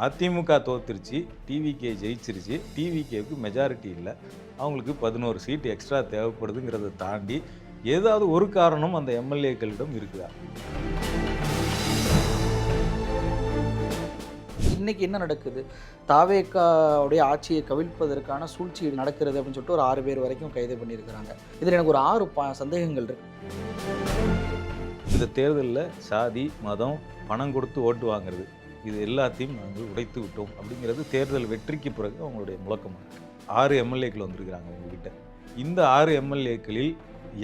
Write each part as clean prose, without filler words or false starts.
AIADMK தோத்துருச்சு, TVK ஜெயிச்சிருச்சு, டிவிகேவுக்கு majority இல்லை, அவங்களுக்கு 11 seat extra தேவைப்படுதுங்கிறத தாண்டி ஏதாவது ஒரு காரணம் அந்த எம்எல்ஏக்களிடம் இருக்குதா? இன்னைக்கு என்ன நடக்குது? தாவேக்காவுடைய ஆட்சியை கவிழ்ப்பதற்கான சூழ்ச்சி நடக்கிறது அப்படின்னு சொல்லிட்டு ஒரு 6 பேர் வரைக்கும் கைது பண்ணியிருக்கிறாங்க. இதில் எனக்கு ஒரு 6 சந்தேகங்கள் இருக்கு. இந்த தேர்தலில் சாதி, மதம், பணம் கொடுத்து ஓட்டு வாங்குறது, இது எல்லாத்தையும் நாங்கள் உடைத்து விட்டோம் அப்படிங்கிறது தேர்தல் வெற்றிக்கு பிறகு அவங்களுடைய முழக்கமாக இருக்குது. 6 எம்எல்ஏக்கள் வந்திருக்கிறாங்க உங்ககிட்ட. இந்த 6 எம்எல்ஏக்களில்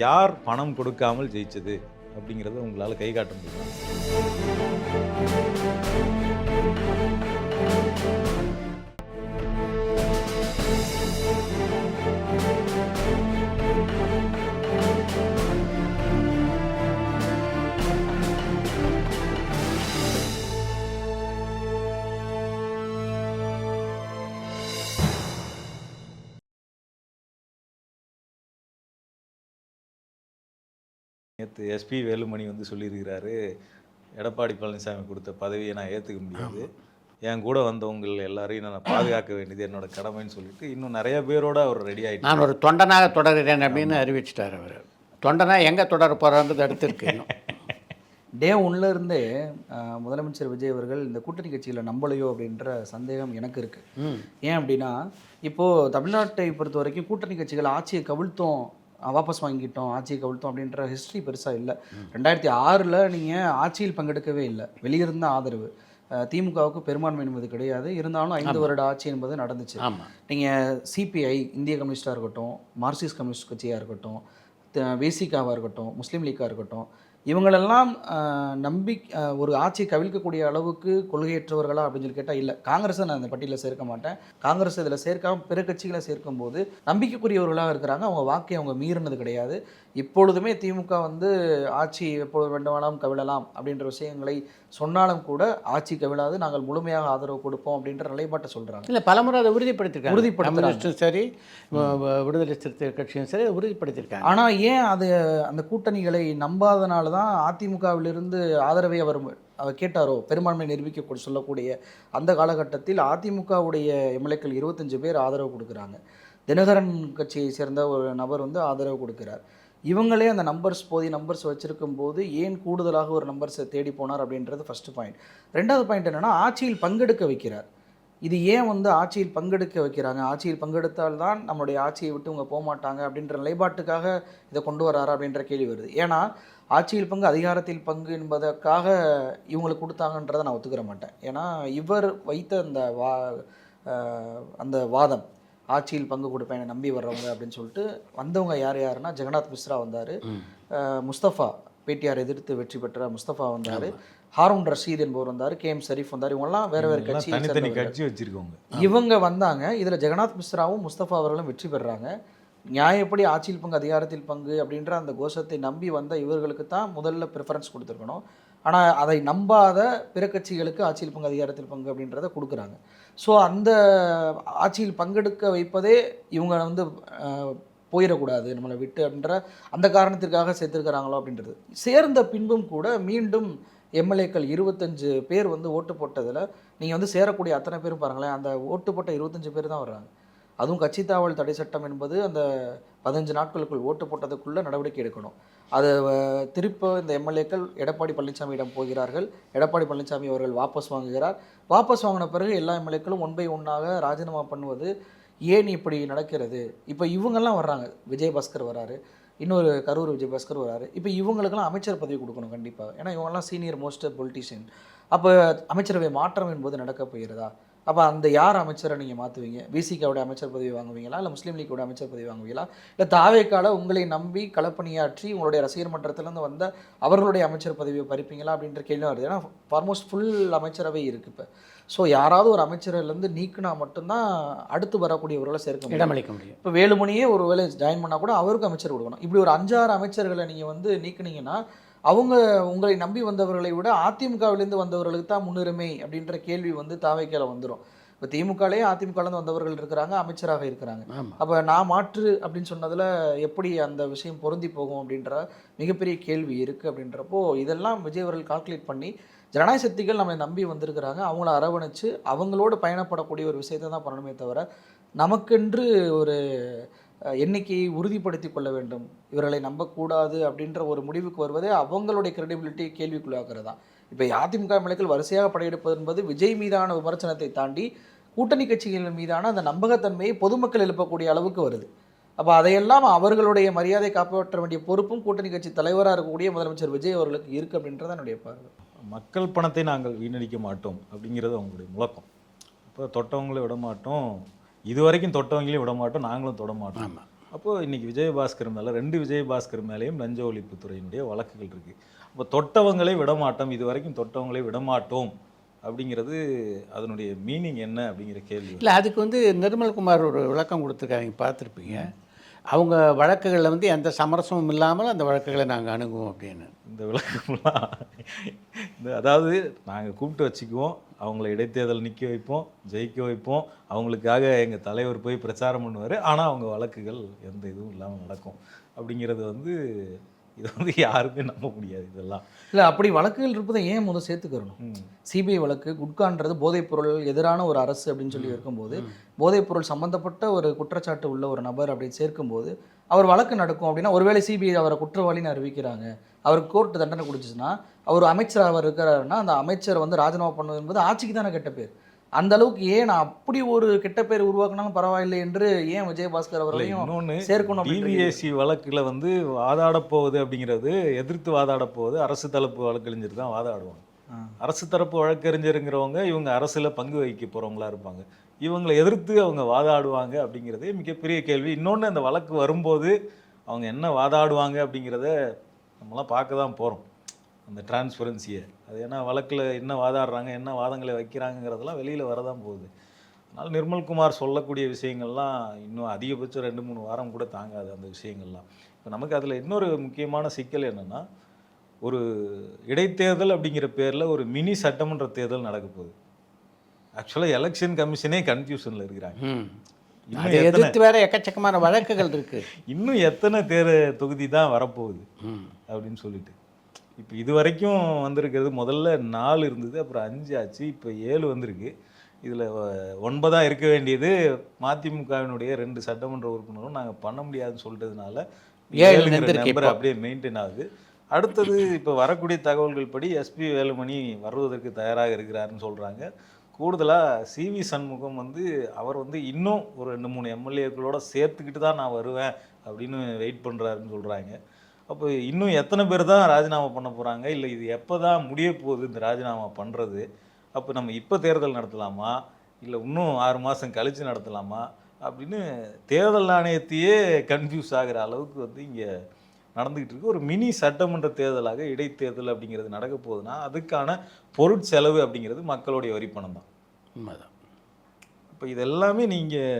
யார் பணம் கொடுக்காமல் ஜெயிச்சது அப்படிங்கிறத உங்களால் கை காட்ட முடியும்? நேற்று எஸ்பி வேலுமணி வந்து சொல்லியிருக்கிறாரு, எடப்பாடி பழனிசாமி கொடுத்த பதவியை நான் ஏற்றுக்க முடியாது, என் கூட வந்தவங்க எல்லாரையும் நான் பாதுகாக்க வேண்டியது என்னோட கடமைன்னு சொல்லிட்டு இன்னும் நிறைய பேரோட அவர் ரெடி ஆகிட்டு நான் ஒரு தொண்டனாக தொடர்கிறேன் அப்படின்னு அறிவிச்சிட்டார். அவர் தொண்டனாக எங்கே தொடர போகிறான்றது அடுத்து இருக்கு. டே 1ல இருந்தே முதலமைச்சர் விஜய் அவர்கள் இந்த கூட்டணி கட்சியில் நம்பலையோ அப்படின்ற சந்தேகம் எனக்கு இருக்குது. ஏன் அப்படின்னா, இப்போது தமிழ்நாட்டை பொறுத்த வரைக்கும் கூட்டணி கட்சிகள் ஆட்சியை கவிழ்த்தோம், வாபஸ் வாங்கிட்டோம், ஆட்சியை கவிழ்த்தோம் அப்படின்ற ஹிஸ்ட்ரி பெருசாக இல்லை. 2006ல் நீங்கள் ஆட்சியில் பங்கெடுக்கவே இல்லை, வெளியிருந்த ஆதரவு. திமுகவுக்கு பெரும்பான்மை என்பது கிடையாது, இருந்தாலும் 5 வருட ஆட்சி என்பது நடந்துச்சு. நீங்கள் சிபிஐ, இந்திய கம்யூனிஸ்டாக இருக்கட்டும், மார்க்சிஸ்ட் கம்யூனிஸ்ட் கட்சியாக இருக்கட்டும், விசிகாவாக இருக்கட்டும், முஸ்லீம் லீக்காக இருக்கட்டும், இவங்களெல்லாம் நம்பி ஒரு ஆட்சியை கவிழ்க்கக்கூடிய அளவுக்கு கொள்கையற்றவர்களா அப்படின்னு சொல்லி கேட்டால் இல்லை. காங்கிரஸை நான் இந்த பட்டியலில் சேர்க்க மாட்டேன். காங்கிரஸ் இதில் சேர்க்காம பிற கட்சிகளை சேர்க்கும்போது நம்பிக்கைக்குரியவர்களாக இருக்கிறாங்க. அவங்க வாக்கை அவங்க மீறினது கிடையாது. இப்பொழுதுமே திமுக வந்து ஆட்சி எப்பொழுது வேண்டுமானாலும் கவிழலாம் அப்படின்ற விஷயங்களை சொன்னாலும் கூட ஆட்சி கவிழாது, நாங்கள் முழுமையாக ஆதரவு கொடுப்போம் அப்படின்ற நிலைப்பாட்டை சொல்கிறாங்க. இல்லை, பலமுறை அதை உறுதிப்படுத்திருக்காங்க. சரி, விடுதலை சிறுத்தை கட்சியும் சரி உறுதிப்படுத்தியிருக்காங்க. ஆனால் ஏன் அது அந்த கூட்டணிகளை நம்பாதனால தான் அதிமுகவிலிருந்து ஆதரவை அவர் கேட்டாரோ, பெரும்பான்மை நிரூபிக்க சொல்லக்கூடிய அந்த காலகட்டத்தில் அதிமுகவுடைய எம்எல்ஏக்கள் 25 பேர் ஆதரவு கொடுக்குறாங்க. தினகரன் கட்சியை சேர்ந்த ஒரு நபர் வந்து ஆதரவு கொடுக்கிறார். இவங்களே அந்த போதிய நம்பர்ஸ் வச்சுருக்கும் போது ஏன் கூடுதலாக ஒரு நம்பர்ஸை தேடி போனார் அப்படின்றது ஃபஸ்ட்டு பாயிண்ட். 2வது பாயிண்ட் என்னென்னா, ஆட்சியில் பங்கெடுக்க வைக்கிறார். இது ஏன் வந்து ஆட்சியில் பங்கெடுக்க வைக்கிறாங்க? ஆட்சியில் பங்கெடுத்தால்தான் நம்மளுடைய ஆட்சியை விட்டு இவங்க போக மாட்டாங்க அப்படின்ற நிலைப்பாட்டுக்காக இதை கொண்டு வராரா அப்படின்ற கேள்வி வருது. ஏன்னா ஆட்சியில் பங்கு, அதிகாரத்தில் பங்கு என்பதற்காக இவங்களுக்கு கொடுத்தாங்கன்றதை நான் ஒத்துக்கிற மாட்டேன். ஏன்னா இவர் வைத்த அந்த வாதம், ஆட்சியில் பங்கு கொடுப்பேன் நம்பி வர்றவங்க அப்படின்னு சொல்லிட்டு வந்தவங்க யாருன்னா, ஜெகநாத் மிஸ்ரா வந்தார், முஸ்தபா பிடிஆர் எதிர்த்து வெற்றி பெற்ற முஸ்தபா வந்தார், ஹாரூன் ரஷீத் என்பவர் வந்தார், KM ஷரீஃப் வந்தார். இவங்கெல்லாம் வேறு வேறு கட்சி வச்சிருக்கோங்க. இவங்க வந்தாங்க. இதில் ஜெகநாத் மிஸ்ராவும் முஸ்தபா அவர்களும் வெற்றி பெறாங்க. நியாயப்படி ஆட்சியில் பங்கு, அதிகாரத்தில் பங்கு அப்படின்ற அந்த கோஷத்தை நம்பி வந்த இவர்களுக்கு தான் முதல்ல ப்ரிஃபரன்ஸ் கொடுத்துருக்கணும். ஆனால் அதை நம்பாத பிற கட்சிகளுக்கு ஆட்சியில் பங்கு, அதிகாரத்தில் பங்கு அப்படின்றத கொடுக்குறாங்க. ஸோ அந்த ஆட்சியில் பங்கெடுக்க வைப்பதே இவங்க வந்து போயிடக்கூடாது நம்மளை விட்டு அப்படின்ற அந்த காரணத்திற்காக சேர்த்துருக்கிறாங்களோ அப்படின்றது. சேர்ந்த பின்பும் கூட மீண்டும் எம்எல்ஏக்கள் 25 பேர் வந்து ஓட்டு போட்டதில் நீங்கள் வந்து சேரக்கூடிய அத்தனை பேரும் பாருங்களேன், அந்த ஓட்டு போட்ட 25 பேர் தான் வர்றாங்க. அதுவும் கட்சி தாவல் தடை சட்டம் என்பது அந்த 15 நாட்களுக்குள் ஓட்டு போட்டதுக்குள்ளே நடவடிக்கை எடுக்கணும். அது திருப்ப இந்த எம்எல்ஏக்கள் எடப்பாடி பழனிசாமியிடம் போகிறார்கள். எடப்பாடி பழனிசாமி அவர்கள் வாபஸ் வாங்குகிறார். வாபஸ் வாங்கின பிறகு எல்லா எம்எல்ஏக்களும் 1 by 1 ராஜினாமா பண்ணுவது ஏன் இப்படி நடக்கிறது? இப்போ இவங்கெல்லாம் வர்றாங்க, விஜயபாஸ்கர் வராரு, இன்னொரு கரூர் விஜயபாஸ்கர் வராரு. இப்போ இவங்களுக்கெல்லாம் அமைச்சர் பதவி கொடுக்கணும் கண்டிப்பாக. ஏன்னா இவங்கெல்லாம் சீனியர் மோஸ்ட் பொலிட்டிஷியன். அப்போ அமைச்சரவை மாற்றம் என்பது நடக்க போகிறதா? அப்போ அந்த யார் அமைச்சரை நீங்கள் மாற்றுவீங்க? விசிகாவுடைய அமைச்சர் பதவி வாங்குவீங்களா, இல்லை முஸ்லீம் லீக்கோட அமைச்சர் பதவி வாங்குவீங்களா, இல்லை தாவேக்கால உங்களை நம்பி களப்பணியாற்றி உங்களுடைய ரசிகர் மன்றத்திலேருந்து வந்த அவர்களுடைய அமைச்சர் பதவியை பறிப்பீங்களா அப்படின்ற கேள்வி வருது. ஏன்னா ஆல்மோஸ்ட் ஃபுல் அமைச்சரவை இருக்குது இப்போ. ஸோ யாராவது ஒரு அமைச்சரிலேருந்து நீக்கினா மட்டும்தான் அடுத்து வரக்கூடியவர்களை சேர்க்க இடமளிக்க முடியும். இப்போ வேலுமணியே ஒரு வேலை ஜாயின் பண்ணால் கூட அவருக்கு அமைச்சர் கொடுக்கணும். இப்படி ஒரு 5-6 அமைச்சர்களை நீங்கள் வந்து நீக்கினீங்கன்னா அவங்க உங்களை நம்பி வந்தவர்களை விட அதிமுகவிலேருந்து வந்தவர்களுக்கு தான் முன்னுரிமை அப்படின்ற கேள்வி வந்து தாவேக்கால வந்துடும். இப்போ திமுகலேயே அதிமுகலேருந்து வந்தவர்கள் இருக்கிறாங்க, அமைச்சராக இருக்கிறாங்க. அப்போ நான் மாற்று அப்படின்னு சொன்னதில் எப்படி அந்த விஷயம் பொருந்தி போகும் அப்படின்ற மிகப்பெரிய கேள்வி இருக்குது. அப்படின்றப்போ இதெல்லாம் விஜய் அவர்கள் கால்குலேட் பண்ணி ஜனநாயக சக்திகள் நம்மை நம்பி வந்திருக்கிறாங்க, அவங்கள அரவணைச்சு அவங்களோடு பயணப்படக்கூடிய ஒரு விஷயத்தை தான் பண்ணணுமே தவிர நமக்கென்று ஒரு எண்ணிக்கையை உறுதிப்படுத்தி கொள்ள வேண்டும், இவர்களை நம்பக்கூடாது அப்படின்ற ஒரு முடிவுக்கு வருவதே அவங்களுடைய கிரெடிபிலிட்டி கேள்விக்குள்ளாகிறது தான். இப்போ அதிமுக எம்எல்ஏக்கள் வரிசையாக படையெடுப்பது என்பது விஜய் மீதான விமர்சனத்தை தாண்டி கூட்டணி கட்சிகள் மீதான அந்த நம்பகத்தன்மையை பொதுமக்கள் எழுப்பக்கூடிய அளவுக்கு வருது. அப்போ அதையெல்லாம் அவர்களுடைய மரியாதை காப்பாற்ற வேண்டிய பொறுப்பும் கூட்டணி கட்சி தலைவராக இருக்கக்கூடிய முதலமைச்சர் விஜய் அவர்களுக்கு இருக்குது அப்படின்றது என்னுடைய பார்வை. மக்கள் பணத்தை நாங்கள் வீணடிக்க மாட்டோம் அப்படிங்கிறது அவங்களுடைய முழக்கம். இப்போ தொட்டவங்களே விட மாட்டோம், இது வரைக்கும் தொட்டவங்களையும் விட மாட்டோம், நாங்களும் தொட மாட்டோம். அப்போது இன்றைக்கி விஜயபாஸ்கர் மேலே 2 விஜயபாஸ்கர் மேலேயும் லஞ்ச ஒழிப்புத்துறையினுடைய வழக்குகள் இருக்குது. அப்போ தொட்டவங்களே விடமாட்டோம், இது வரைக்கும் தொட்டவங்களே விடமாட்டோம் அப்படிங்கிறது அதனுடைய மீனிங் என்ன அப்படிங்கிற கேள்வி. இல்லை, அதுக்கு நிர்மல்குமார் ஒரு விளக்கம் கொடுத்துருக்காங்க, பார்த்துருப்பீங்க. அவங்க வழக்குகளில் எந்த சமரசமும் இல்லாமல் அந்த வழக்குகளை நாங்கள் அணுகுவோம் அப்படின்னு. இந்த விளக்கம்லாம் அதாவது நாங்கள் கூப்பிட்டு வச்சுக்குவோம், அவங்கள இடைத்தேர்தல் நிற்க வைப்போம், ஜெயிக்க வைப்போம், அவங்களுக்காக எங்கள் தலைவர் போய் பிரச்சாரம் பண்ணுவார், ஆனால் அவங்க வழக்குகள் எந்த இதுவும் இல்லாமல் நடக்கும் அப்படிங்கிறது இது யாருமே நம்ப முடியாது. இதெல்லாம் இல்லை, அப்படி வழக்குகள் இருப்பதை ஏன் முதல் சேர்த்துக்கிறணும்? சிபிஐ வழக்கு குட்கான்றது போதைப்பொருள் எதிரான ஒரு அரசு அப்படின்னு சொல்லி இருக்கும்போது, போதைப்பொருள் சம்மந்தப்பட்ட ஒரு குற்றச்சாட்டு உள்ள ஒரு நபர் அப்படின்னு சேர்க்கும்போது அவர் வழக்கு நடக்கும் அப்படின்னா, ஒருவேளை சிபிஐ அவரை குற்றவாளின்னு அறிவிக்கிறாங்க, அவருக்கு கோர்ட்டு தண்டனை கொடுத்துச்சுன்னா, அவர் அமைச்சர் அவர் இருக்கிறாருன்னா அந்த அமைச்சர் ராஜினாமா பண்ணுவது என்பது ஆட்சிக்கு தானே கெட்ட பேர். அந்த அளவுக்கு ஏன் நான் அப்படி ஒரு கெட்ட பேர் உருவாக்கினாலும் பரவாயில்லை என்று ஏன் விஜயபாஸ்கர் அவர்களையும் சேர்க்கணும்? டிவிஎஸ்சி வழக்கில் வாதாட போகுது அப்படிங்கிறது, எதிர்த்து வாதாட போகுது அரசு தரப்பு வழக்கறிஞர் தான் வாதாடுவாங்க. அரசு தரப்பு வழக்கறிஞருங்கிறவங்க இவங்க அரசில் பங்கு வகிக்க போகிறவங்களா இருப்பாங்க, இவங்களை எதிர்த்து அவங்க வாதாடுவாங்க அப்படிங்கிறதே மிகப்பெரிய கேள்வி. இன்னொன்று, அந்த வழக்கு வரும்போது அவங்க என்ன வாதாடுவாங்க அப்படிங்கிறத நம்மளாம் பார்க்க தான் போகிறோம், அந்த டிரான்ஸ்பரன்சியை. அது ஏன்னா வழக்கில் என்ன வாதாடுறாங்க, என்ன வாதங்களை வைக்கிறாங்கிறதெல்லாம் வெளியில் வரதான் போகுது. அதனால் நிர்மல்குமார் சொல்லக்கூடிய விஷயங்கள்லாம் இன்னும் அதிகபட்சம் 2-3 வாரம் கூட தாங்காது அந்த விஷயங்கள்லாம். இப்போ நமக்கு அதில் இன்னொரு முக்கியமான சிக்கல் என்னென்னா, ஒரு இடைத்தேர்தல் அப்படிங்கிற பேரில் ஒரு மினி சட்டமன்ற தேர்தல் நடக்க போகுது. ஆக்சுவலாக எலெக்ஷன் கமிஷனே கன்ஃபியூஷனில் இருக்கிறாங்க. எதிர்த்து வேற எக்கச்சக்கமான வழக்குகள் இருக்கு, இன்னும் எத்தனை தொகுதி தான் வரப்போகுது அப்படின்னு சொல்லிட்டு. இப்போ இது வரைக்கும் வந்திருக்கிறது முதல்ல 4 இருந்தது, அப்புறம் 5 ஆச்சு, இப்போ 7 வந்திருக்கு. இதில் 9 இருக்க வேண்டியது மதிமுகவினுடைய 2 சட்டமன்ற உறுப்பினரும் நாங்கள் பண்ண முடியாதுன்னு சொல்லிட்டதுனால 7 நம்பர் அப்படியே மெயின்டைன் ஆகுது. அடுத்தது இப்போ வரக்கூடிய தகவல்கள் படி எஸ்பி வேலுமணி வருவதற்கு தயாராக இருக்கிறாருன்னு சொல்கிறாங்க. கூடுதலாக சிவி சண்முகம் அவர் இன்னும் ஒரு 2-3 எம்எல்ஏக்களோட சேர்த்துக்கிட்டு தான் நான் வருவேன் அப்படின்னு வெயிட் பண்ணுறாருன்னு சொல்கிறாங்க. அப்போ இன்னும் எத்தனை பேர் தான் ராஜினாமா பண்ண போகிறாங்க, இல்லை இது எப்போ தான் முடிய போகுது இந்த ராஜினாமா பண்ணுறது? அப்போ நம்ம இப்போ தேர்தல் நடத்தலாமா, இல்லை இன்னும் 6 மாதம் கழித்து நடத்தலாமா அப்படின்னு தேர்தல் ஆணையத்தையே கன்ஃபியூஸ் ஆகிற அளவுக்கு இங்கே நடந்துக்கிட்டு இருக்கு. ஒரு மினி சட்டமன்ற தேர்தலாக இடைத்தேர்தல் அப்படிங்கிறது நடக்க போகுதுன்னா அதுக்கான பொருட்செலவு அப்படிங்கிறது மக்களுடைய வரிப்பணம் தான். உண்மைதான். இப்போ இதெல்லாமே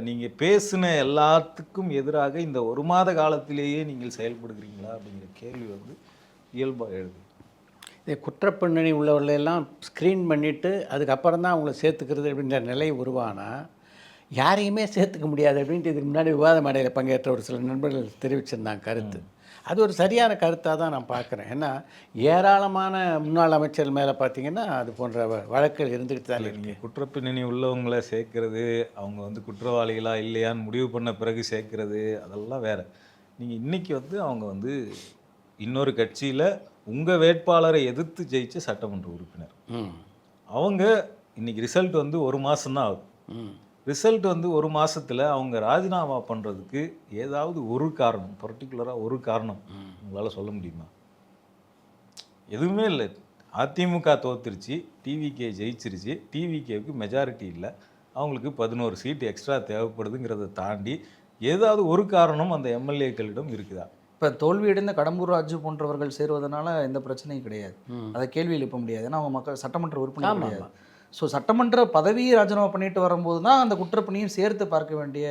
நீங்கள் பேசின எல்லாத்துக்கும் எதிராக இந்த 1 மாத காலத்திலேயே நீங்கள் செயல்படுகிறீங்களா அப்படிங்கிற கேள்வி இயல்பாக எழுது. இதை குற்றப்பின்னணி உள்ளவர்களெல்லாம் ஸ்க்ரீன் பண்ணிவிட்டு அதுக்கப்புறம் தான் அவங்கள சேர்த்துக்கிறது அப்படின்ற நிலை உருவானா யாரையுமே சேர்த்துக்க முடியாது அப்படின்ட்டு இதுக்கு முன்னாடி விவாத மேடையில் பங்கேற்ற ஒரு சில நண்பர்கள் தெரிவிச்சிருந்தாங்க கருத்து. அது ஒரு சரியான கருத்தாக தான் நான் பார்க்குறேன். ஏன்னா ஏராளமான முன்னாள் அமைச்சர் மேலே பார்த்தீங்கன்னா அது போன்ற வழக்குகள் இருந்துகிட்டு தான் இருக்கு. குற்றப்பின்னணி உள்ளவங்களை சேர்க்கறது, அவங்க குற்றவாளிகளா இல்லையான்னு முடிவு பண்ண பிறகு சேர்க்கறது, அதெல்லாம் வேறு. நீங்கள் இன்றைக்கி அவங்க இன்னொரு கட்சியில் உங்கள் வேட்பாளரை எதிர்த்து ஜெயிச்ச சட்டமன்ற உறுப்பினர், அவங்க இன்றைக்கி ரிசல்ட் 1 மாதம்தான் ஆகுது. ரிசல்ட் 1 மாதத்தில் அவங்க ராஜினாமா பண்ணுறதுக்கு ஏதாவது ஒரு காரணம், பர்டிகுலராக ஒரு காரணம் உங்களால் சொல்ல முடியுமா? எதுவுமே இல்லை. அதிமுக தோத்துருச்சு, டிவிகே ஜெயிச்சிருச்சு, டிவிகேவுக்கு மெஜாரிட்டி இல்லை, அவங்களுக்கு 11 சீட் எக்ஸ்ட்ரா தேவைப்படுதுங்கிறத தாண்டி ஏதாவது ஒரு காரணம் அந்த எம்எல்ஏக்களிடம் இருக்குதா? இப்போ தோல்வியடைந்த கடம்பூர் ராஜு போன்றவர்கள் சேருவதனால எந்த பிரச்சனையும் கிடையாது, அதை கேள்வி எழுப்ப முடியாது. ஏன்னா அவங்க மக்கள் சட்டமன்ற உறுப்பினர் கிடையாது. ஸோ சட்டமன்ற பதவியை ராஜினாமா பண்ணிட்டு வரும்போது தான் அந்த குற்றப்பிண்ணையும் சேர்த்து பார்க்க வேண்டிய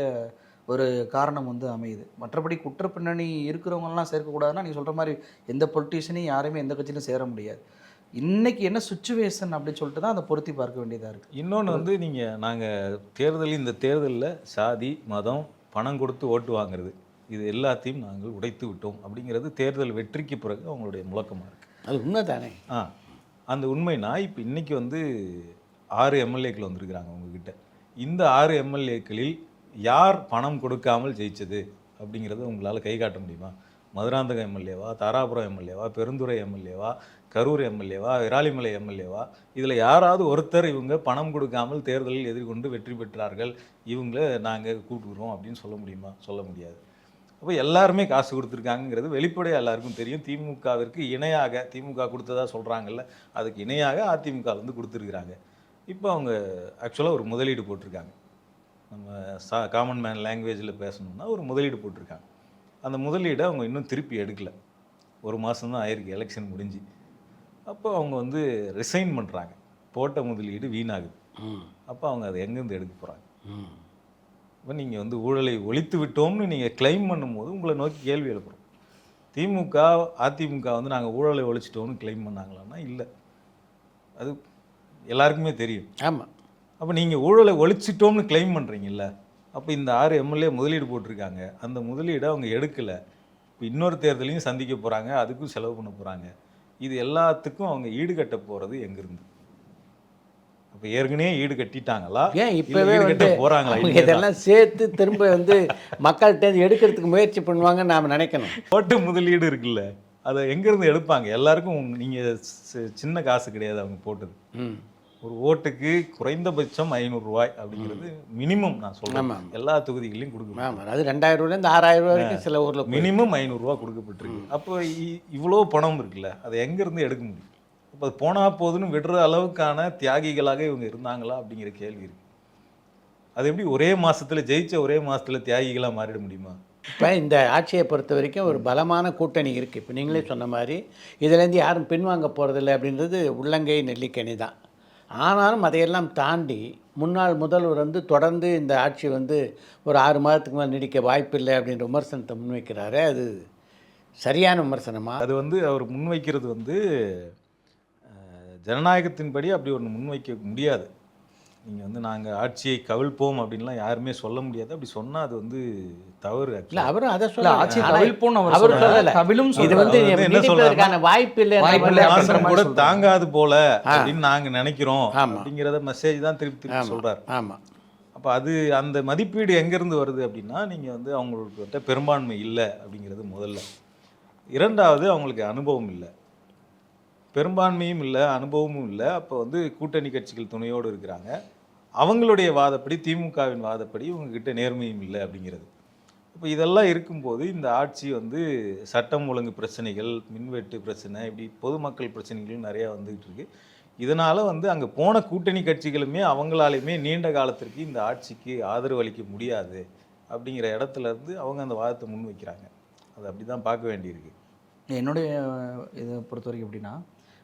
ஒரு காரணம் அமையுது. மற்றபடி குற்றப்பின்னணி இருக்கிறவங்கலாம் சேர்க்கக்கூடாதுன்னா நீங்கள் சொல்கிற மாதிரி எந்த பொலிட்டீஷியனையும் யாருமே எந்த கட்சியிலும் சேர முடியாது. இன்றைக்கி என்ன சுச்சுவேஷன் அப்படின்னு சொல்லிட்டு தான் அதை பொருத்தி பார்க்க வேண்டியதாக இருக்குது. இன்னொன்று நாங்கள் இந்த தேர்தலில் சாதி மதம் பணம் கொடுத்து ஓட்டு வாங்குறது இது எல்லாத்தையும் நாங்கள் உடைத்து விட்டோம் அப்படிங்கிறது தேர்தல் வெற்றிக்கு பிறகு அவங்களுடைய முழக்கமாக இருக்குது. அது உண்மை தானே? அந்த உண்மைனா இப்போ இன்னைக்கு வந்து 6 எம்எல்ஏக்கள் வந்திருக்கிறாங்க உங்ககிட்ட. இந்த 6 எம்எல்ஏக்களில் யார் பணம் கொடுக்காமல் ஜெயிச்சது அப்படிங்கிறத உங்களால் கை காட்ட முடியுமா? மதுராந்தகம் எம்எல்ஏவா, தாராபுரம் எம்எல்ஏவா, பெருந்துறை எம்எல்ஏவா, கரூர் எம்எல்ஏவா, விராலிமலை எம்எல்ஏவா, இதில் யாராவது ஒருத்தர் இவங்க பணம் கொடுக்காமல் தேர்தலில் எதிர்கொண்டு வெற்றி பெற்றார்கள், இவங்கள நாங்கள் கூப்பிட்டுக்கிறோம் அப்படின்னு சொல்ல முடியுமா? சொல்ல முடியாது. அப்போ எல்லாருமே காசு கொடுத்துருக்காங்கிறது வெளிப்படையாக எல்லாருக்கும் தெரியும். திமுகவிற்கு இணையாக, திமுக கொடுத்ததா சொல்கிறாங்கல்ல, அதுக்கு இணையாக அதிமுக வந்து கொடுத்துருக்குறாங்க. இப்போ அவங்க ஆக்சுவலாக ஒரு முதலீடு போட்டிருக்காங்க. நம்ம காமன் மேன் லாங்குவேஜில் பேசணும்னா ஒரு முதலீடு போட்டிருக்காங்க. அந்த முதலீடை அவங்க இன்னும் திருப்பி எடுக்கலை. 1 மாதம் தான் ஆயிருக்கு எலெக்ஷன் முடிஞ்சு. அப்போ அவங்க வந்து ரிசைன் பண்ணுறாங்க. போட்ட முதலீடு வீணாகுது. அப்போ அவங்க அதை எங்கேருந்து எடுக்க போகிறாங்க? இப்போ நீங்கள் வந்து ஊழலை ஒழித்து விட்டோம்னு நீங்கள் கிளைம் பண்ணும்போது உங்களை நோக்கி கேள்வி எழுப்புறோம். திமுக அதிமுக வந்து நாங்கள் ஊழலை ஒழிச்சிட்டோம்னு கிளைம் பண்ணாங்களான்னா இல்லை, அது எல்லாருக்குமே தெரியும். ஆமாம். அப்போ நீங்கள் ஊழலை ஒழிச்சிட்டோம்னு கிளைம் பண்ணுறீங்கல்ல, அப்போ இந்த 6 எம்எல்ஏ முதலீடு போட்டிருக்காங்க, அந்த முதலீடை அவங்க எடுக்கலை. இப்போ இன்னொரு தேர்தலையும் சந்திக்க போகிறாங்க, அதுக்கும் செலவு பண்ண போகிறாங்க. இது எல்லாத்துக்கும் அவங்க ஈடுகட்ட போகிறது எங்கேருந்து? அப்போ ஏற்கனவே ஈடு கட்டிட்டாங்களா? ஏன் இப்போவே கட்ட போகிறாங்களா? இதெல்லாம் சேர்த்து திரும்ப வந்து மக்கள்கிட்ட எடுக்கிறதுக்கு முயற்சி பண்ணுவாங்கன்னு நாம் நினைக்கணும். ஓட்டு முதலீடு இருக்குல்ல, அதை எங்கேருந்து எடுப்பாங்க? எல்லாருக்கும் நீங்கள் சின்ன காசு கிடையாது அவங்க போட்டது. ஒரு ஓட்டுக்கு குறைந்தபட்சம் 500 ரூபாய் அப்படிங்கிறது மினிமம். நான் சொல்கிறேன் எல்லா தொகுதிகளையும் கொடுக்கணும். ஆமாம், அது 2000 ரூபாயிலேருந்து 6000 ரூபா வரைக்கும் சில ஊரில் மினிமம் 500 ரூபா கொடுக்கப்பட்டிருக்கு. அப்போ இவ்வளோ பணம் இருக்குல்ல, அதை எங்கேருந்து எடுக்க முடியும்? இப்போ அது போனால் போதுன்னு விடுற அளவுக்கான தியாகிகளாக இவங்க இருந்தாங்களா அப்படிங்கிற கேள்வி இருக்குது. அது எப்படி ஒரே மாதத்தில் ஜெயிச்ச ஒரே மாதத்தில் தியாகிகளாக மாறிட முடியுமா? இப்போ இந்த ஆட்சியை பொறுத்த வரைக்கும் ஒரு பலமான கூட்டணி இருக்குது. இப்போ நீங்களே சொன்ன மாதிரி இதுலேருந்து யாரும் பின்வாங்க போகிறதில்ல அப்படின்றது உள்ளங்கை நெல்லிக்கனி தான். ஆனாலும் அதையெல்லாம் தாண்டி முன்னாள் முதல்வர் வந்து தொடர்ந்து இந்த ஆட்சி வந்து ஒரு 6 மாதத்துக்கு மேலே நீடிக்க வாய்ப்பில்லை அப்படின்ற விமர்சனத்தை முன்வைக்கிறாரு. அது சரியான விமர்சனமா? அது வந்து அவர் முன்வைக்கிறது வந்து ஜனநாயகத்தின்படி அப்படி ஒன்று முன்வைக்க முடியாது. நீங்கள் வந்து நாங்கள் ஆட்சியை கவிழ்ப்போம் அப்படின்லாம் யாருமே சொல்ல முடியாது. அப்படி சொன்னால் அது வந்து தவறு. இல்லை, அவரும் அதை இல்ல, ஆட்சியை கவிழ்ப்போம் அவர் சொல்லல. கவிழும் இது வந்து என்ன சொல்றதுக்கான வாய்ப்பு இல்லை, கூட தாங்காது போல அப்படின்னு நாங்க நினைக்கிறோம் அப்படிங்கிறத மெசேஜ் தான் திருப்பி திருப்பி சொல்றாரு. ஆமா. அப்ப அது அந்த மதிப்பீடு எங்கிருந்து வருது அப்படின்னா, நீங்க வந்து அவங்களுக்கு பெரும்பான்மை இல்லை அப்படிங்கிறது முதல்ல. இரண்டாவது, அவங்களுக்கு அனுபவம் இல்லை, பெரும்பான்மையும் இல்லை, அனுபவமும் இல்லை. அப்போ வந்து கூட்டணி கட்சிகள் துணையோடு இருக்கிறாங்க. அவங்களுடைய வாதப்படி, திமுகவின் வாதப்படி இவங்ககிட்ட நேர்மையும் இல்லை அப்படிங்கிறது. இப்போ இதெல்லாம் இருக்கும்போது இந்த ஆட்சி வந்து சட்டம் ஒழுங்கு பிரச்சனைகள், மின்வெட்டு பிரச்சனை, இப்படி பொதுமக்கள் பிரச்சனைகளும் நிறையா வந்துகிட்டு இருக்கு. இதனால் வந்து அங்கே போன கூட்டணி கட்சிகளுமே அவங்களாலையுமே நீண்ட காலத்திற்கு இந்த ஆட்சிக்கு ஆதரவு அளிக்க முடியாது அப்படிங்கிற இடத்துல இருந்து அவங்க அந்த வாதத்தை முன் வைக்கிறாங்க. அது அப்படி தான் பார்க்க வேண்டியிருக்கு. என்னுடைய இதை பொறுத்த வரைக்கும் எப்படின்னா,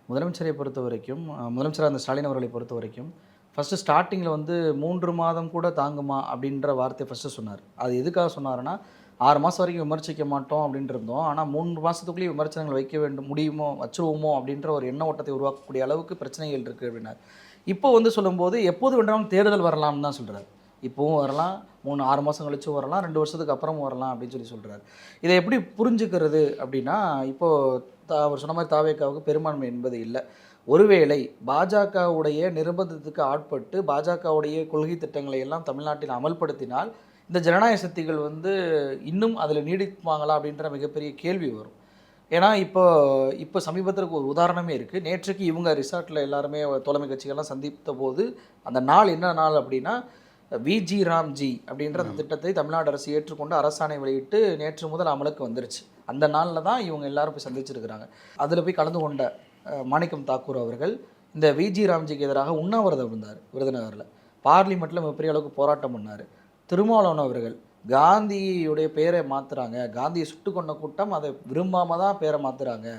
முதலமைச்சரை பொறுத்த வரைக்கும், முதலமைச்சராக அந்த ஸ்டாலின் அவர்களை பொறுத்த வரைக்கும் ஃபஸ்ட்டு ஸ்டார்டிங்கில் வந்து 3 மாதம் கூட தாங்குமா அப்படின்ற வார்த்தையை ஃபஸ்ட்டு சொன்னார். அது எதுக்காக சொன்னாருன்னா, 6 மாதம் வரைக்கும் விமர்சிக்க மாட்டோம் அப்படின்ட்டு இருந்தோம். ஆனால் 3 மாதத்துக்குள்ளேயே விமர்சனங்கள் வைக்க வேண்டும், முடியுமோ, வச்சுருவோமோ அப்படின்ற ஒரு எண்ண ஓட்டத்தை உருவாக்கக்கூடிய அளவுக்கு பிரச்சனைகள் இருக்குது அப்படின்னார். இப்போ வந்து சொல்லும்போது எப்போது வேண்டாலும் தேர்தல் வரலாம்னு தான் சொல்கிறார். இப்போவும் வரலாம், 6 மாதம் கழிச்சும் வரலாம், 2 வருஷத்துக்கு அப்புறமும் வரலாம் அப்படின்னு சொல்கிறார். இதை எப்படி புரிஞ்சுக்கிறது அப்படின்னா, இப்போது அவர் சொன்ன மாதிரி தாவேக்காவுக்கு பெரும்பான்மை என்பது இல்லை. ஒருவேளை பாஜகவுடைய நிர்பந்தத்துக்கு ஆட்பட்டு பாஜகவுடைய கொள்கை திட்டங்களை எல்லாம் தமிழ்நாட்டில் அமல்படுத்தினால் இந்த ஜனநாயக சக்திகள் வந்து இன்னும் அதில் நீடிப்பாங்களா அப்படின்ற மிகப்பெரிய கேள்வி வரும். ஏன்னா இப்போ சமீபத்திற்கு ஒரு உதாரணமே இருக்குது. நேற்றுக்கு இவங்க ரிசார்ட்டில் எல்லாருமே தோழமை கட்சிகள்லாம் சந்தித்த போது அந்த நாள் என்ன நாள் அப்படின்னா, விஜி ராம்ஜி அப்படின்ற அந்த திட்டத்தை தமிழ்நாடு அரசு ஏற்றுக்கொண்டு அரசாணை வெளியிட்டு நேற்று முதல் அமலுக்கு வந்துருச்சு. அந்த நாளில் தான் இவங்க எல்லாரும் போய் சந்திச்சிருக்கிறாங்க. அதில் போய் கலந்து கொண்ட மாணிக்கம் தாக்கூர் அவர்கள் இந்த விஜி ராம்ஜிக்கு எதிராக உண்ணாவிரதம் இருந்தார் விருதுநகரில். பார்லிமெண்ட்டில் மிகப்பெரிய அளவுக்கு போராட்டம் பண்ணார். திருமாவளவன் அவர்கள் காந்தியுடைய பேரை மாற்றுறாங்க, காந்தியை சுட்டு கொண்ட கூட்டம் அதை விரும்பாமல் தான் பேரை மாற்றுறாங்க,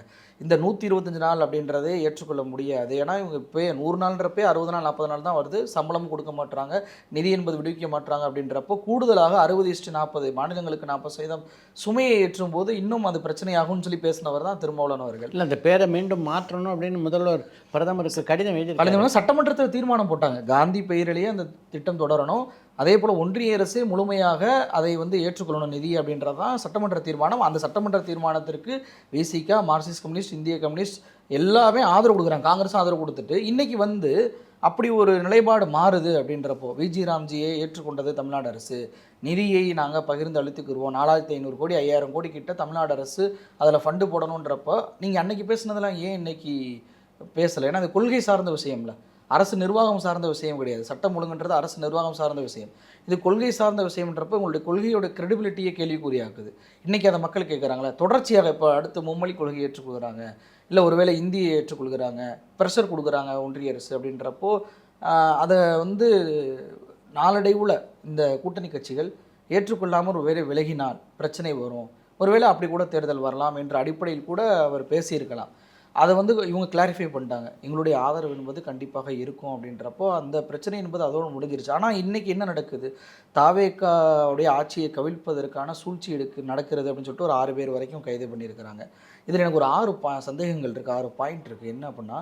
இந்த 125 நாள் அப்படின்றதே ஏற்றுக்கொள்ள முடியாது. ஏன்னா இவங்க இப்போ 100 நாள்ன்றப்பே 60 நாள் 40 நாள் தான் வருது, சம்பளமும் கொடுக்க மாட்டுறாங்க, நிதி என்பது விடுவிக்க மாட்டுறாங்க. அப்படின்றப்போ கூடுதலாக 60:40 மாநிலங்களுக்கு 40% சுமையை ஏற்றும் போது இன்னும் அது பிரச்சனையாகும்னு சொல்லி பேசினவர் தான் திருமாவளவன் அவர்கள். இல்லை, அந்த பேரை மீண்டும் மாற்றணும் அப்படின்னு முதல்வர் பிரதமருக்கு கடிதம் எழுதி சட்டமன்றத்தில் தீர்மானம் போட்டாங்க. காந்தி பெயரிலேயே அந்த திட்டம் தொடரணும், அதே போல் ஒன்றிய அரசு முழுமையாக அதை வந்து ஏற்றுக்கொள்ளணும் நிதி அப்படின்றது தான் சட்டமன்ற தீர்மானம். அந்த சட்டமன்ற தீர்மானத்திற்கு விசிக, மார்க்சிஸ்ட் கம்யூனிஸ்ட் கம்யூனிஸ்ட், இந்திய கம்யூனிஸ்ட் எல்லாமே ஆதரவு கொடுக்குறாங்க, காங்கிரஸும் ஆதரவு கொடுத்துட்டு இன்னைக்கு வந்து அப்படி ஒரு நிலைப்பாடு மாறுது அப்படின்றப்போ விஜி ராம்ஜியை ஏற்றுக்கொண்டது தமிழ்நாடு அரசு, நிதியை நாங்கள் பகிர்ந்து அளித்துக்குருவோம், 4500 கோடி 5000 கோடி கிட்ட தமிழ்நாடு அரசு அதில் ஃபண்டு போடணுன்றப்போ நீங்கள் அன்னைக்கு பேசுனதெல்லாம் ஏன் இன்னைக்கு பேசலை? ஏன்னா அது கொள்கை சார்ந்த விஷயம்ல, அரசு நிர்வாகம் சார்ந்த விஷயம் கிடையாது. சட்டம் ஒழுங்குன்றது அரசு நிர்வாகம் சார்ந்த விஷயம். இது கொள்கை சார்ந்த விஷயம்ன்றப்ப உங்களுடைய கொள்கையோட கிரெடிபிலிட்டியை கேள்விக்குறியாக்குது. இன்றைக்கி அதை மக்கள் கேட்குறாங்களா? தொடர்ச்சியாக இப்போ அடுத்து மும்மொழி கொள்கையை ஏற்றுக்கொள்கிறாங்க, இல்லை ஒருவேளை இந்தியை ஏற்றுக்கொள்கிறாங்க, ப்ரெஷர் கொடுக்குறாங்க ஒன்றிய அரசு அப்படின்றப்போ அதை வந்து நாளடைவில் இந்த கூட்டணி கட்சிகள் ஏற்றுக்கொள்ளாமல் ஒரு வேலை விலகினால் பிரச்சனை வரும், ஒருவேளை அப்படி கூட தேர்தல் வரலாம் என்ற அடிப்படையில் கூட அவர் பேசியிருக்கலாம். அதை வந்து இவங்க கிளாரிஃபை பண்ணிட்டாங்க, எங்களுடைய ஆதரவு என்பது கண்டிப்பாக இருக்கும் அப்படின்றப்போ அந்த பிரச்சனை என்பது அதோடு முடிஞ்சிருச்சு. ஆனால் இன்றைக்கி என்ன நடக்குது? தாவேக்காவுடைய ஆட்சியை கவிழ்ப்பதற்கான சூழ்ச்சி நடக்கிறது அப்படின்னு சொல்லிட்டு ஒரு 6 பேர் வரைக்கும் கைது பண்ணியிருக்கிறாங்க. இதில் எனக்கு ஒரு 6 சந்தேகங்கள் இருக்குது, 6 பாயிண்ட் இருக்குது. என்ன அப்படின்னா,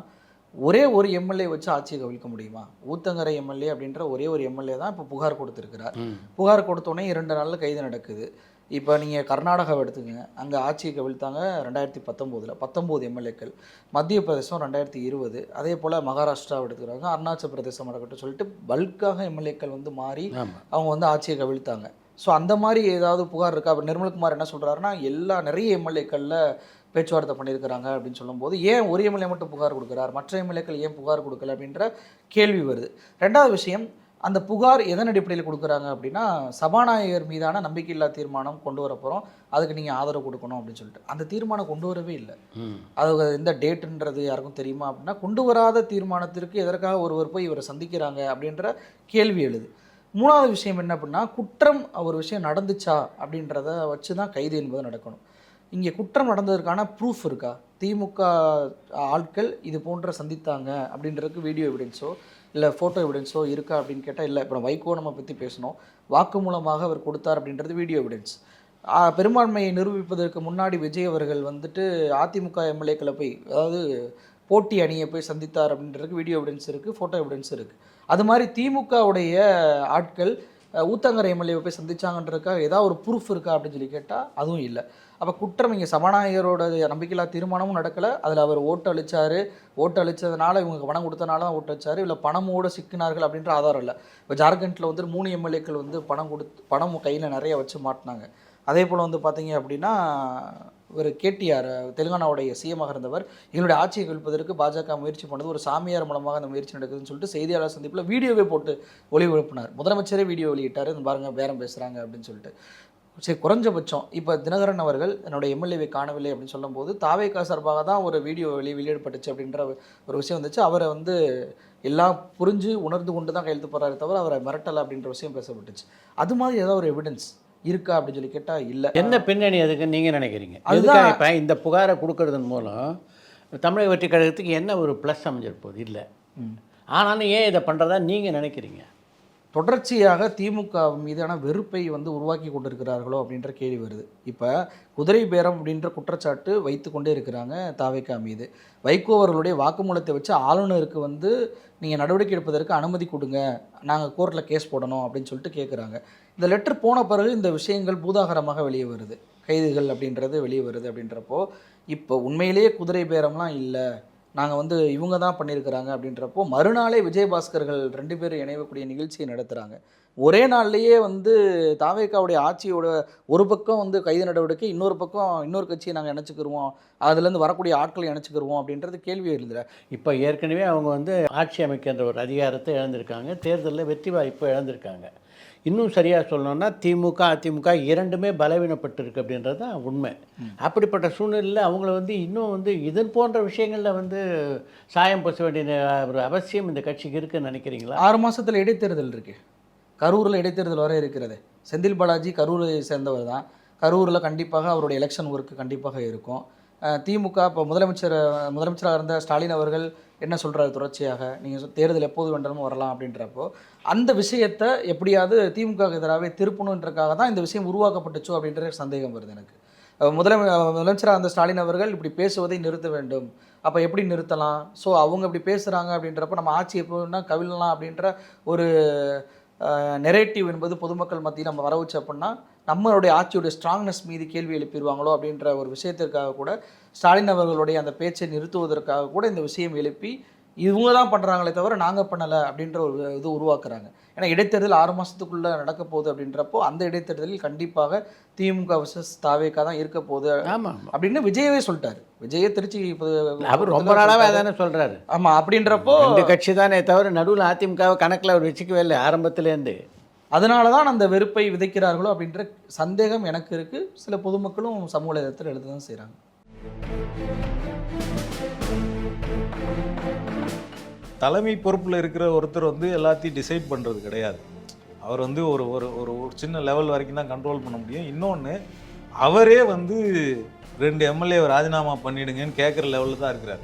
ஒரே ஒரு எம்எல்ஏ வச்சு ஆட்சியை கவிழ்க்க முடியுமா? ஊத்தங்கரை எம்எல்ஏ அப்படின்ற ஒரே ஒரு எம்எல்ஏ தான் இப்போ புகார் கொடுத்துருக்கிறார். புகார் கொடுத்தோடனே 2 நாளில் கைது நடக்குது. இப்போ நீங்கள் கர்நாடகாவை எடுத்துக்கங்க, அங்கே ஆட்சியை கவிழ்த்தாங்க 2019, 19 எம்எல்ஏக்கள். மத்திய பிரதேசம் 2020, அதே போல் மகாராஷ்டிராவை எடுத்துக்கிறாங்க, அருணாச்சல பிரதேசம் நடக்கட்டும் சொல்லிட்டு பல்காக எம்எல்ஏக்கள் வந்து மாறி அவங்க வந்து ஆட்சியை கவிழ்த்தாங்க. ஸோ அந்த மாதிரி ஏதாவது புகார் இருக்கா? அப்போ நிர்மல்குமார் என்ன சொல்கிறாருன்னா, நிறைய எம்எல்ஏக்களில் பேச்சுவார்த்தை பண்ணியிருக்கிறாங்க அப்படின்னு சொல்லும்போது ஏன் ஒரு எம்எல்ஏ மட்டும் புகார் கொடுக்குறார், மற்ற எம்எல்ஏக்கள் ஏன் புகார் கொடுக்கல அப்படின்ற கேள்வி வருது. ரெண்டாவது விஷயம், அந்த புகார் எதன் அடிப்படையில் கொடுக்குறாங்க அப்படின்னா, சபாநாயகர் மீதான நம்பிக்கையில்லா தீர்மானம் கொண்டு வர போகிறோம், அதுக்கு நீங்கள் ஆதரவு கொடுக்கணும் அப்படின்னு சொல்லிட்டு அந்த தீர்மானம் கொண்டு வரவே இல்லை. அது எந்த டேட்டுன்றது யாருக்கும் தெரியுமா அப்படின்னா, கொண்டு வராத தீர்மானத்திற்கு எதற்காக ஒருவர் போய் இவரை சந்திக்கிறாங்க அப்படின்ற கேள்வி எழுது. மூணாவது விஷயம் என்ன அப்படின்னா, குற்றம் ஒரு விஷயம் நடந்துச்சா அப்படின்றத வச்சு தான் கைது என்பது நடக்கணும். இங்கே குற்றம் நடந்ததற்கான ப்ரூஃப் இருக்கா? திமுக ஆட்கள் இது போன்ற சந்தித்தாங்க அப்படின்றதுக்கு வீடியோ எவிடன்ஸோ இல்லை ஃபோட்டோ எவிடன்ஸோ இருக்கா அப்படின்னு கேட்டால் இல்லை. இப்போ வைகோ நம்ம பற்றி பேசணும், வாக்குமூலமாக அவர் கொடுத்தார் அப்படின்றது வீடியோ எவிடன்ஸ். பெரும்பான்மையை நிரூபிப்பதற்கு முன்னாடி விஜய் அவர்கள் வந்துட்டு அதிமுக எம்எல்ஏக்களை போய், அதாவது போட்டி அணியை போய் சந்தித்தார் அப்படின்றதுக்கு வீடியோ எவிடன்ஸ் இருக்குது, ஃபோட்டோ எவிடன்ஸ் இருக்குது. அது மாதிரி திமுகவுடைய ஆட்கள் ஊத்தங்கரை எம்எல்ஏவை போய் சந்திச்சாங்கன்றதுக்காக ஏதாவது ஒரு ப்ரூஃப் இருக்கா அப்படின்னு சொல்லி கேட்டால் அதுவும் இல்லை. அப்போ குற்றம் இங்கே சபாநாயகரோட நம்பிக்கையில்லா தீர்மானமும் நடக்கலை, அதில் அவர் ஓட்டு அளித்ததுனால இவங்க பணம் கொடுத்தனால தான் ஓட்டு அளித்தார், இல்லை பணமோடு சிக்கினார்கள் அப்படின்ற ஆதாரம் இல்லை. இப்போ ஜார்க்கண்டில் வந்து 3 எம்எல்ஏக்கள் வந்து பணம் கையில் நிறைய வச்சு மாட்டினாங்க. அதே போல் வந்து பார்த்தீங்க அப்படின்னா, ஒரு கேடிஆர் தெலுங்கானாவுடைய சிஎமாக இருந்தவர் எங்களுடைய ஆட்சியை கழிப்பதற்கு பாஜக முயற்சி பண்ணது ஒரு சாமியார் மூலமாக அந்த முயற்சி நடக்குதுன்னு சொல்லிட்டு செய்தியாளர் சந்திப்பில் வீடியோவே போட்டு ஒளிபரப்பினார். முதலமைச்சரே வீடியோ வெளியிட்டார், பாருங்கள் பேரம் பேசுகிறாங்க அப்படின்னு சொல்லிட்டு. சரி, குறைஞ்சபட்சம் இப்போ தினகரன் அவர்கள் என்னோடய எம்எல்ஏவை காணவில்லை அப்படின்னு சொல்லும்போது தாவேகா சார்பாக தான் ஒரு வீடியோ வெளியிடப்பட்டுச்சு அப்படின்ற ஒரு விஷயம் வந்துச்சு. அவரை வந்து எல்லாம் புரிஞ்சு உணர்ந்து கொண்டு தான் கையெழுத்து போடுறாரு தவிர அவரை மிரட்டலை அப்படின்ற விஷயம் பேசப்பட்டுச்சு. அது மாதிரி ஏதாவது ஒரு எவிடன்ஸ் இருக்கா அப்படின்னு சொல்லி கேட்டால் இல்லை. என்ன பின்னணி அதுக்குன்னு நீங்கள் நினைக்கிறீங்க? அதுதான் இப்போ இந்த புகாரை கொடுக்கறதன் மூலம் தமிழக வெற்றி கழகத்துக்கு என்ன ஒரு ப்ளஸ் அமைஞ்சிருப்போது? இல்லை, ஆனாலும் ஏன் இதை பண்ணுறதா நீங்கள் நினைக்கிறீங்க? தொடர்ச்சியாக திமுக மீதான வெறுப்பை வந்து உருவாக்கி கொண்டிருக்கிறார்களோ அப்படின்ற கேள்வி வருது. இப்போ குதிரை பேரம் அப்படின்ற குற்றச்சாட்டு வைத்து கொண்டே இருக்கிறாங்க தாவேகா மீது. வைகோ அவர்களுடைய வாக்குமூலத்தை வச்சு ஆளுநருக்கு வந்து நீங்கள் நடவடிக்கை எடுப்பதற்கு அனுமதி கொடுங்க, நாங்கள் கோர்ட்டில் கேஸ் போடணும் அப்படின்னு சொல்லிட்டு கேட்குறாங்க. இந்த லெட்டர் போன பிறகு இந்த விஷயங்கள் பூதாகரமாக வெளியே வருது, கைதுகள் அப்படின்றது வெளியே வருது. அப்படின்றப்போ இப்போ உண்மையிலேயே குதிரை பேரம்லாம் இல்லை, நாங்கள் வந்து இவங்க தான் பண்ணியிருக்கிறாங்க அப்படின்றப்போ மறுநாளே விஜயபாஸ்கர்கள் 2 பேரும் இணையக்கூடிய நிகழ்ச்சியை நடத்துகிறாங்க. ஒரே நாள்லேயே வந்து தாவேகாவுடைய ஆட்சியோட ஒரு பக்கம் வந்து கைது நடவடிக்கை, இன்னொரு பக்கம் இன்னொரு கட்சியை நாங்கள் இணைச்சிக்கிருவோம், அதுலேருந்து வரக்கூடிய ஆட்களை இணைச்சிக்கிருவோம் அப்படின்றது கேள்வி எழுதுல. இப்போ ஏற்கனவே அவங்க வந்து ஆட்சி அமைக்கின்ற ஒரு அதிகாரத்தை இழந்திருக்காங்க, தேர்தலில் வெற்றி வாய்ப்பு இழந்திருக்காங்க. இன்னும் சரியாக சொல்லணும்னா திமுக அதிமுக இரண்டுமே பலவீனப்பட்டிருக்கு அப்படின்றது தான் உண்மை. அப்படிப்பட்ட சூழ்நிலையில் அவங்கள வந்து இன்னும் வந்து இதன் போன்ற விஷயங்களில் வந்து சாயம் பூச வேண்டிய ஒரு அவசியம் இந்த கட்சிக்கு இருக்குன்னு நினைக்கிறீங்களா? 6 மாதத்தில் இடைத்தேர்தல் இருக்குது, கரூரில் இடைத்தேர்தல் வர இருக்கிறது. செந்தில் பாலாஜி கரூரை சேர்ந்தவர் தான், கரூரில் கண்டிப்பாக அவருடைய எலெக்ஷன் ஒர்க்கு கண்டிப்பாக இருக்கும். திமுக இப்போ முதலமைச்சராக இருந்த ஸ்டாலின் அவர்கள் என்ன சொல்கிறாரு தொடர்ச்சியாக, நீங்கள் தேர்தல் எப்போது வேண்டாலும் வரலாம் அப்படின்றப்போ அந்த விஷயத்தை எப்படியாவது திமுக எதிராகவே திருப்பணுன்றக்காக தான் இந்த விஷயம் உருவாக்கப்பட்டுச்சோ அப்படின்ற சந்தேகம் வருது எனக்கு. முதலமைச்சராக இருந்த ஸ்டாலின் அவர்கள் இப்படி பேசுவதை நிறுத்த வேண்டும், அப்போ எப்படி நிறுத்தலாம்? ஸோ அவங்க இப்படி பேசுகிறாங்க அப்படின்றப்ப நம்ம ஆட்சி எப்போன்னா கவிழலாம் அப்படின்ற ஒரு நெரேட்டிவ் என்பது பொதுமக்கள் மத்தியில் நம்ம வர வச்சு அப்படின்னா நம்மளுடைய ஆட்சியுடைய ஸ்ட்ராங்னஸ் மீது கேள்வி எழுப்பிடுவாங்களோ அப்படின்ற ஒரு விஷயத்திற்காக கூட ஸ்டாலின் அவர்களுடைய அந்த பேச்சை நிறுத்துவதற்காக கூட இந்த விஷயம் எழுப்பி இவங்க தான் பண்ணுறாங்களே தவிர நாங்கள் பண்ணலை அப்படின்ற ஒரு இது உருவாக்குறாங்க. ஏன்னா இடைத்தேர்தல் 6 மாதத்துக்குள்ளே நடக்க போகுது அப்படின்றப்போ அந்த இடைத்தேர்தலில் கண்டிப்பாக திமுக வர்சஸ் தாவேக்கா தான் இருக்க போகுது ஆமாம் அப்படின்னு விஜயவே சொல்லிட்டாரு. விஜயே திருச்சி அவர் ரொம்ப நாளாகவே அதானே சொல்கிறாரு. ஆமாம், அப்படின்றப்போ 2 கட்சி தானே தவிர நடுவில் அதிமுகவை கணக்கில் அவர் வச்சுக்கவே இல்லை ஆரம்பத்துலேருந்து. அதனால தான் அந்த வெறுப்பை விதைக்கிறார்களோ அப்படின்ற சந்தேகம் எனக்கு இருக்குது. சில பொதுமக்களும் சமூக வலைதளத்தில் எழுத தான் செய்கிறாங்க. தலைமை பொறுப்பில் இருக்கிற ஒருத்தர் வந்து எல்லாத்தையும் டிசைட் பண்ணுறது கிடையாது. அவர் வந்து ஒரு ஒரு ஒரு ஒரு சின்ன லெவல் வரைக்கும் தான் கண்ட்ரோல் பண்ண முடியும். இன்னொன்று, அவரே வந்து 2 எம்எல்ஏ ராஜினாமா பண்ணிடுங்கன்னு கேட்குற லெவலில் தான் இருக்கிறார்.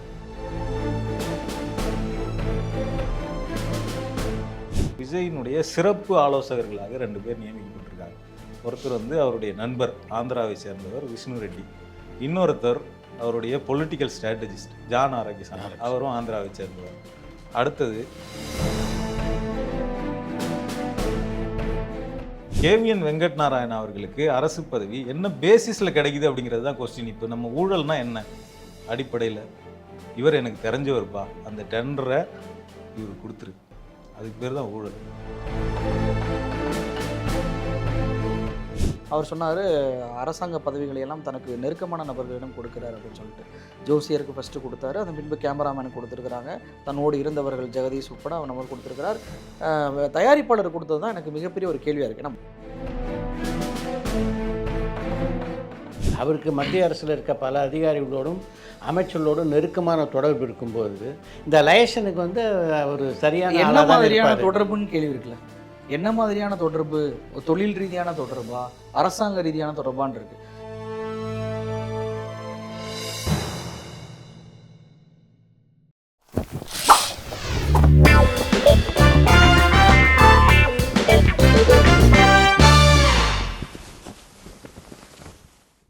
விஜயினுடைய சிறப்பு ஆலோசகர்களாக 2 பேர் நியமிக்கப்பட்டிருக்காங்க. ஒருத்தர் வந்து அவருடைய நண்பர் ஆந்திராவை சேர்ந்தவர் விஷ்ணு ரெட்டி, இன்னொருத்தர் அவருடைய பொலிட்டிக்கல் ஸ்ட்ராட்டஜிஸ்ட் ஜான் ஆரோக்கியசாமி, அவரும் ஆந்திராவை சேர்ந்தவர். அடுத்தது கேவிஎன் வெங்கட் நாராயணன் அவர்களுக்கு அரசு பதவி என்ன பேசிஸில் கிடைக்குது அப்படிங்கிறது தான் கொஸ்டின். இப்போ நம்ம ஊழல்னா என்ன அடிப்படையில், இவர் எனக்கு தெரிஞ்சவர்ப்பா, அந்த டெண்டரை இவர் கொடுத்துரு, அதுக்கு பேர் தான் ஊழல். அவர் சொன்னார் அரசாங்க பதவிகளை எல்லாம் தனக்கு நெருக்கமான நபர்களிடம் கொடுக்குறாரு அப்படின்னு சொல்லிட்டு. ஜோசியருக்கு ஃபஸ்ட்டு கொடுத்தாரு, அதன் பின்பு கேமராமேனுக்கு கொடுத்துருக்குறாங்க, தன்னோடு இருந்தவர்கள் ஜெகதீஷ் உட்பட அவர் நம்பர் கொடுத்துருக்கிறார். தயாரிப்பாளர் கொடுத்தது தான் எனக்கு மிகப்பெரிய ஒரு கேள்வியாக இருக்குது. ஏன்னா அவருக்கு மத்திய அரசில் இருக்க பல அதிகாரிகளோடும் அமைச்சர்களோடும் நெருக்கமான தொடர்பு இருக்கும்போது இந்த லைசனுக்கு வந்து ஒரு சரியான என்ன மாதிரியான தொடர்புன்னு கேள்வி இருக்குல்ல. என்ன மாதிரியான தொடர்பு, தொழில் ரீதியான தொடர்பா அரசாங்க ரீதியான தொடர்பான்னு இருக்குது.